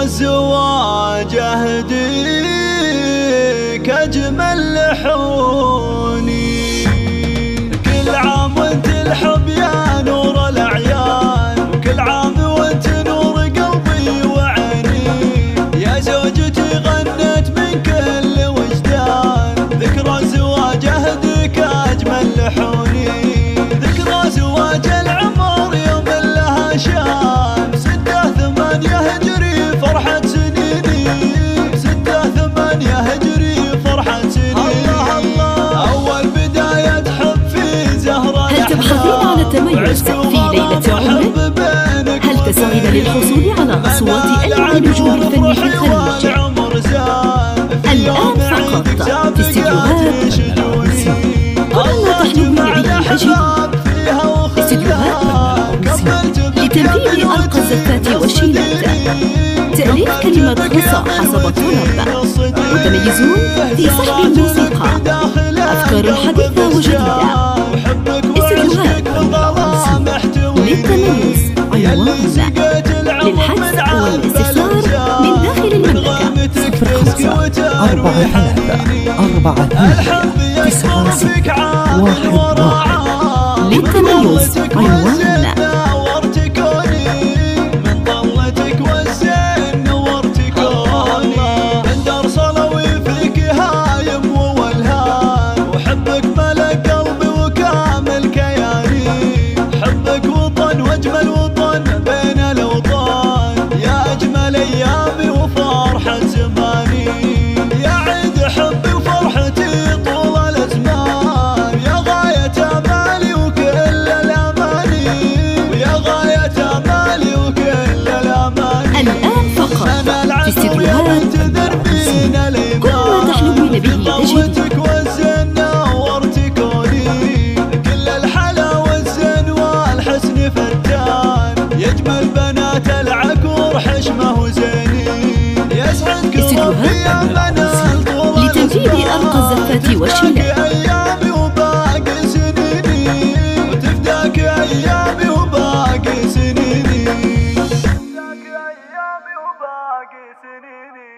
الزواج أهديك أجمل لحوني، كل عام وانت الحب يا نور الأعيان، وكل عام وانت نور قلبي وعيني، يا زوجتي غنت من كل وجدان، ذكرى الزواج أهديك أجمل لحوني، ذكرى زواج العمر يوم لها شان، 6/8 هجري فرحة سنيني، 6/8 هجري فرحة سنيني، أول بداية حب في زهرة. هل تبحثين عن التميز في ليلة عمرك؟ هل تسعين للحصول على أصوات أجمل نجوم الفن في الخليج؟ الآن فقط في استديوهات المنوسي. كل ما تحلمين به تجد استديوهات المنوسي لتنفيذ أرقى الزفات والشيلات، تأليف كلمات خاصة حسب الطلب، متميزون في سحب الموسيقى، أفكار حديثة وجديدة. استديوهات المنوسي للتميز عنوان للحجز والاستفسار من داخل المملكة 05 438 961 للتميز عنوان واجمل وطن بين الاوطان، يا اجمل ايامي وفرحة زماني، يا عيد حبي وفرحتي طول الازمان، يا غاية امالي وكل الاماني، ويا غاية امالي وكل الاماني. الان فقط في استديوهات المنوسي كل ما تحلمين به تجديه. يجمل بنات العكور حشمه وزيني، يسعدك ربي يا منال طول لتنفيذ أرقى الزفات والشيلات. أيامي وباقي سنيني، وتفداك أيامي وباقي سنيني، تفداك أيامي وباقي سنيني.